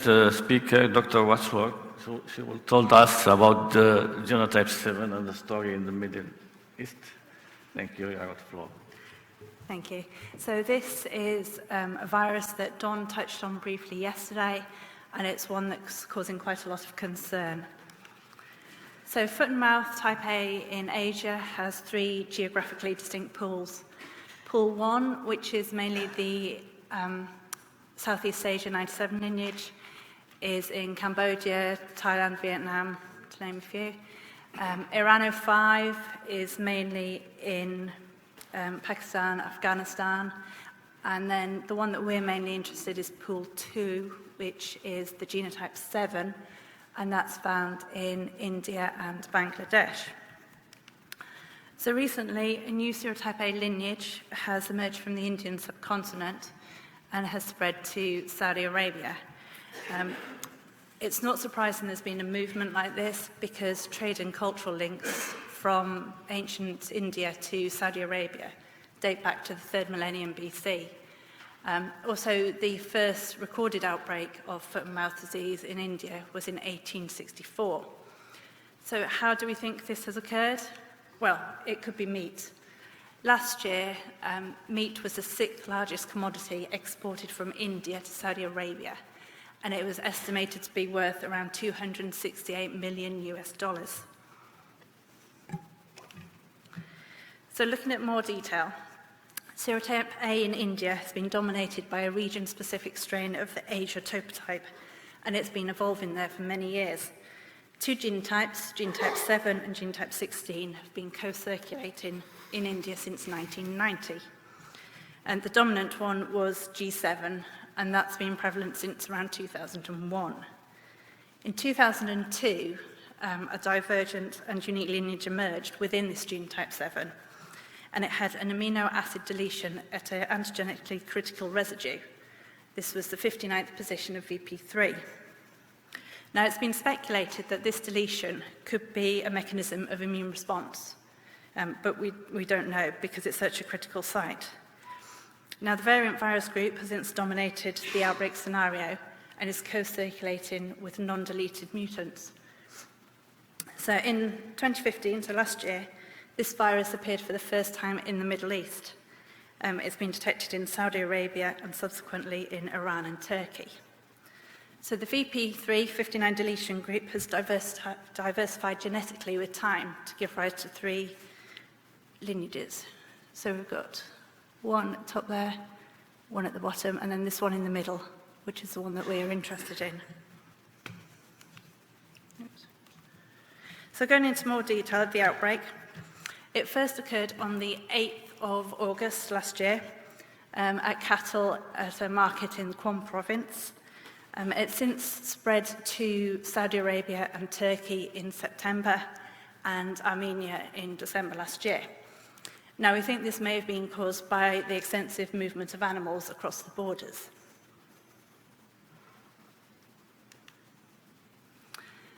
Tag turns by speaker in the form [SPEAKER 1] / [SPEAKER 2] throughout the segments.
[SPEAKER 1] speaker, Dr. Wadsworth. She will told us about the genotype 7 and the story in the Middle East. Thank you. You have the floor.
[SPEAKER 2] Thank you. So this is a virus that Don touched on briefly yesterday, and it's one that's causing quite a lot of concern. So foot and mouth type A in Asia has 3 geographically distinct pools. Pool 1, which is mainly the Southeast Asia 97 lineage, is in Cambodia, Thailand, Vietnam, to name a few. Iran 05 is mainly in Pakistan, Afghanistan, and then the one that we're mainly interested in is Pool 2, which is the genotype 7, and that's found in India and Bangladesh. So recently, a new serotype A lineage has emerged from the Indian subcontinent and has spread to Saudi Arabia. It's not surprising there's been a movement like this because trade and cultural links from ancient India to Saudi Arabia date back to the 3rd millennium BC. Also, the first recorded outbreak of foot and mouth disease in India was in 1864. So how do we think this has occurred? Well, it could be meat. Last year, meat was the 6th largest commodity exported from India to Saudi Arabia, and it was estimated to be worth around $268 million US. So looking at more detail, serotype A in India has been dominated by a region-specific strain of the Asia topotype, and it's been evolving there for many years. 2 genotypes, genotype 7 and genotype 16, have been co-circulating in India since 1990. And the dominant one was G7, and that's been prevalent since around 2001. In 2002, a divergent and unique lineage emerged within this genotype 7, and it had an amino acid deletion at an antigenically critical residue. This was the 59th position of VP3. Now, it's been speculated that this deletion could be a mechanism of immune response, but we don't know because it's such a critical site. Now, the variant virus group has since dominated the outbreak scenario and is co-circulating with non-deleted mutants. So in 2015, so last year, this virus appeared for the first time in the Middle East. It's been detected in Saudi Arabia and subsequently in Iran and Turkey. So the VP3 59 deletion group has diversified genetically with time to give rise to 3 lineages. So we've got one at the top there, one at the bottom, and then this one in the middle, which is the one that we are interested in. So going into more detail of the outbreak, it first occurred on the 8th of August last year at cattle at a market in the Qom province. It's since spread to Saudi Arabia and Turkey in September and Armenia in December last year. Now, we think this may have been caused by the extensive movement of animals across the borders.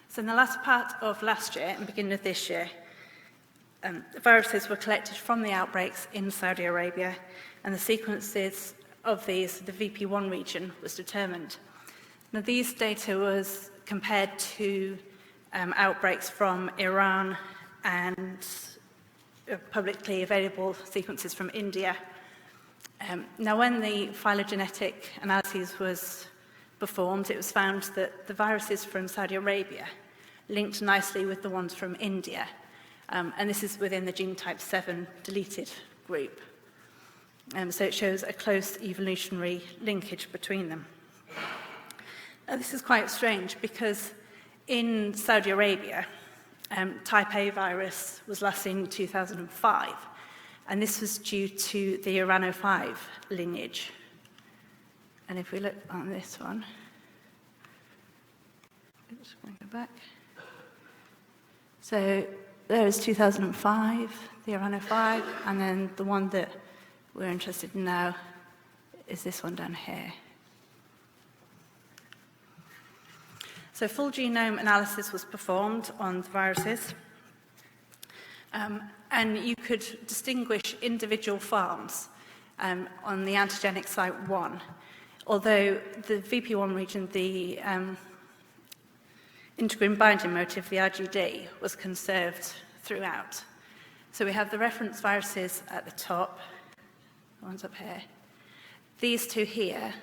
[SPEAKER 2] So in the last part of last year and beginning of this year, the viruses were collected from the outbreaks in Saudi Arabia, and the sequences of these, the VP1 region, was determined. Now, these data was compared to outbreaks from Iran and publicly available sequences from India. Now, when the phylogenetic analysis was performed, it was found that the viruses from Saudi Arabia linked nicely with the ones from India, and this is within the genotype 7 deleted group. So it shows a close evolutionary linkage between them. Now, this is quite strange because in Saudi Arabia, type A virus was last seen in 2005, and this was due to the Iran 05 lineage. And if we look on this one, oops, I'm going to go back. So there is 2005, the Iran 05, and then the one that we're interested in now is this one down here. So full genome analysis was performed on the viruses, and you could distinguish individual farms on the antigenic site 1. although the VP1 region, the integrin binding motif, the RGD, was conserved throughout. So we have the reference viruses at the top, the ones up here. These two here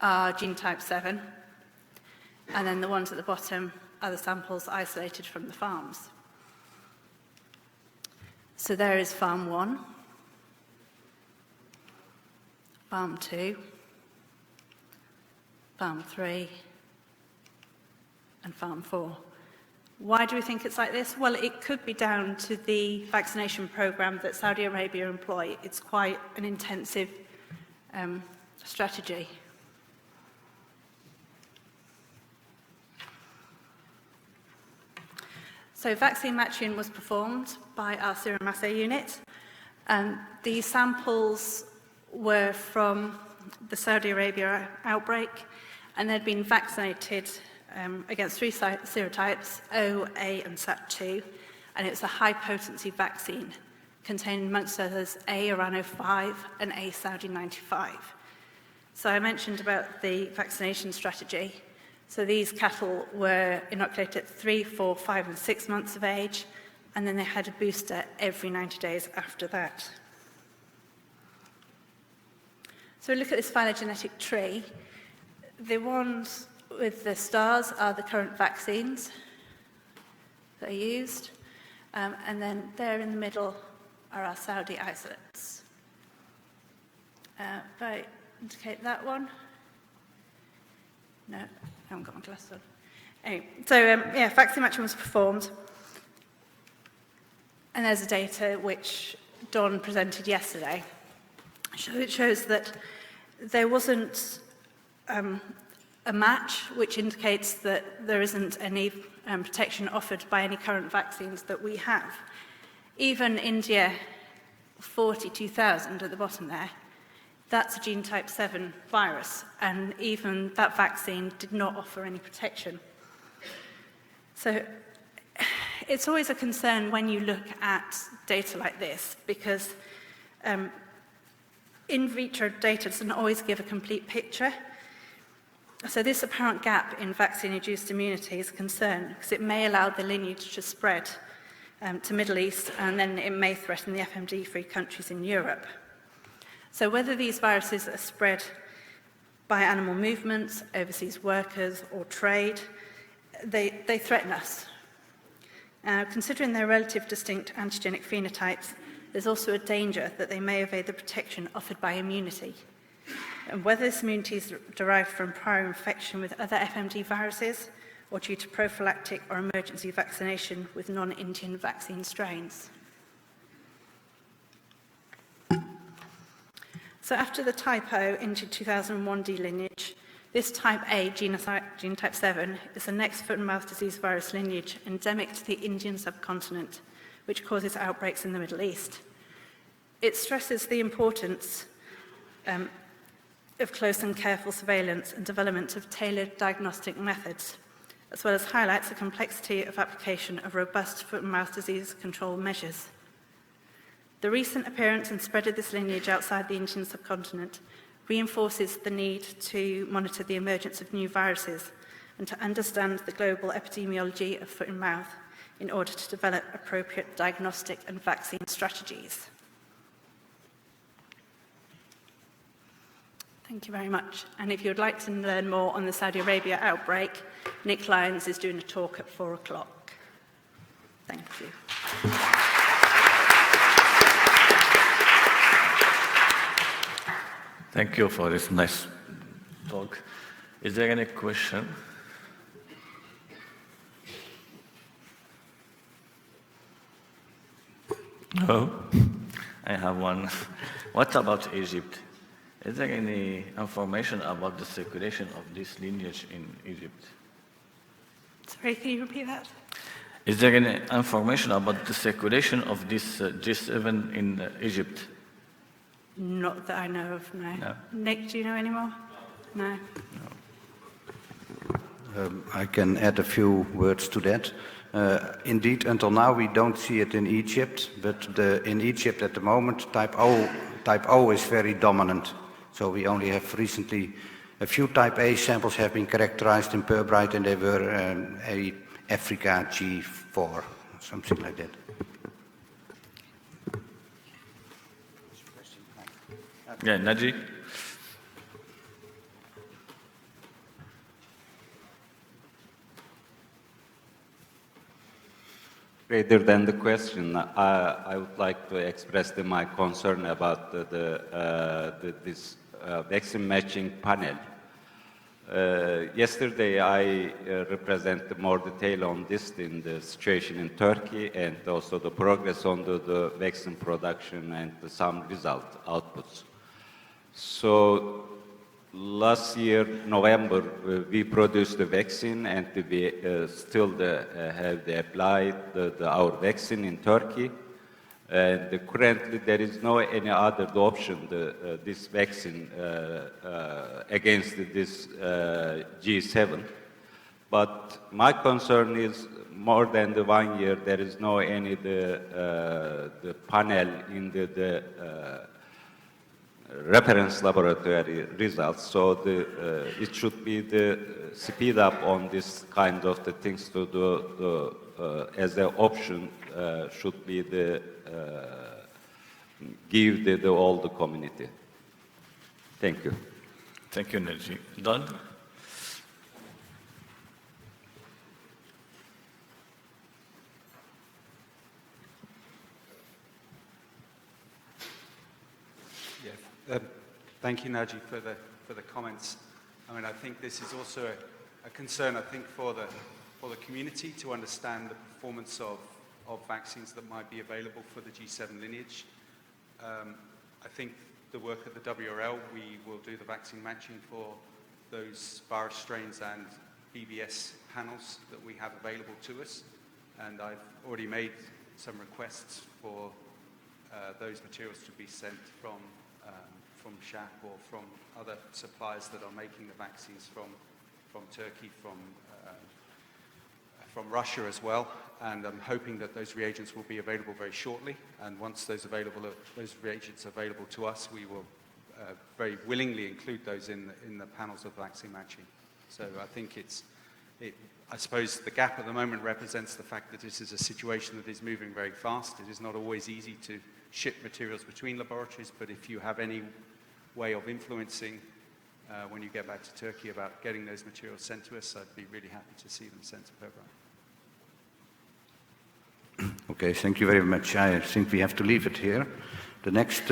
[SPEAKER 2] are genotype 7, and then the ones at the bottom are the samples isolated from the farms. So there is farm 1, farm 2, farm 3, and farm 4. Why do we think it's like this? Well, it could be down to the vaccination program that Saudi Arabia employ. It's quite an intensive strategy. So vaccine matching was performed by our serum assay unit, and these samples were from the Saudi Arabia outbreak, and they'd been vaccinated against 3 serotypes, O, A, and SAT2, and it's a high-potency vaccine containing, amongst others, A, Iran 05, and A, Saudi 95. So I mentioned about the vaccination strategy. So these cattle were inoculated at 3, 4, 5, and 6 months of age, and then they had a booster every 90 days after that. So look at this phylogenetic tree. The ones with the stars are the current vaccines that are used, and then there in the middle are our Saudi isolates. If I indicate that one. No, I haven't got my glasses on. Anyway, so yeah, vaccine matching was performed, and there's the data which Don presented yesterday. So it shows that there wasn't a match, which indicates that there isn't any protection offered by any current vaccines that we have. Even India 42,000 at the bottom there, that's a genotype 7 virus, and even that vaccine did not offer any protection. So it's always a concern when you look at data like this, because in vitro data doesn't always give a complete picture. So this apparent gap in vaccine-induced immunity is a concern, because it may allow the lineage to spread to Middle East, and then it may threaten the EuFMD-free countries in Europe. So whether these viruses are spread by animal movements, overseas workers, or trade, they threaten us. Considering their relative distinct antigenic phenotypes, there's also a danger that they may evade the protection offered by immunity. And whether this immunity is derived from prior infection with other EuFMD viruses, or due to prophylactic or emergency vaccination with non-Indian vaccine strains. So after the type O into 2001 delineage, this type A, genotype 7, is the next foot and mouth disease virus lineage endemic to the Indian subcontinent, which causes outbreaks in the Middle East. It stresses the importance of close and careful surveillance and development of tailored diagnostic methods, as well as highlights the complexity of application of robust foot and mouth disease control measures. The recent appearance and spread of this lineage outside the Indian subcontinent reinforces the need to monitor the emergence of new viruses and to understand the global epidemiology of foot and mouth in order to develop appropriate diagnostic and vaccine strategies. Thank you very much. And if you would like to learn more on the Saudi Arabia outbreak, Nick Lyons is doing a talk at 4 o'clock. Thank you.
[SPEAKER 1] Thank you for this nice talk. Is there any question? No? I have one. What about Egypt? Is there any information about the circulation of this lineage in Egypt?
[SPEAKER 2] Sorry, can you repeat that?
[SPEAKER 1] Is there any information about the circulation of this G7 in Egypt?
[SPEAKER 2] Not that I know of, no.
[SPEAKER 1] No.
[SPEAKER 2] Nick, do you know any more? No.
[SPEAKER 3] I can add a few words to that. Indeed, until now we don't see it in Egypt, but in Egypt at the moment type O is very dominant. So we only have recently A few type A samples have been characterized in Pirbright, and they were a Africa G4, something like that.
[SPEAKER 1] Yeah, Naji?
[SPEAKER 4] Rather than the question, I would like to express my concern about this vaccine matching panel. Yesterday, I represented more detail on this in the situation in Turkey and also the progress on the vaccine production and some result outputs. So last year, November, we produced the vaccine and we still have applied our vaccine in Turkey. And currently, there is no any other option, this vaccine against this G7. But my concern is more than the 1 year, there is no any the panel in the reference laboratory results. So it should be the speed up on this kind of the things to do as an option should be the give the all the community. Thank you.
[SPEAKER 1] Thank you, Naji. Don?
[SPEAKER 5] Thank you, Naji, for the comments. I mean, I think this is also a concern, I think, for the community to understand the performance of vaccines that might be available for the G7 lineage. I think the work at the WRL, we will do the vaccine matching for those virus strains and BBS panels that we have available to us. And I've already made some requests for those materials to be sent from SHAP or from other suppliers that are making the vaccines from Turkey, from Russia as well. And I'm hoping that those reagents will be available very shortly. And once those reagents are available to us, we will very willingly include those in the panels of vaccine matching. So I think I suppose the gap at the moment represents the fact that this is a situation that is moving very fast. It is not always easy to ship materials between laboratories, but if you have any way of influencing when you get back to Turkey about getting those materials sent to us, I'd be really happy to see them sent to Pirbright.
[SPEAKER 3] Okay, thank you very much. I think we have to leave it here. The next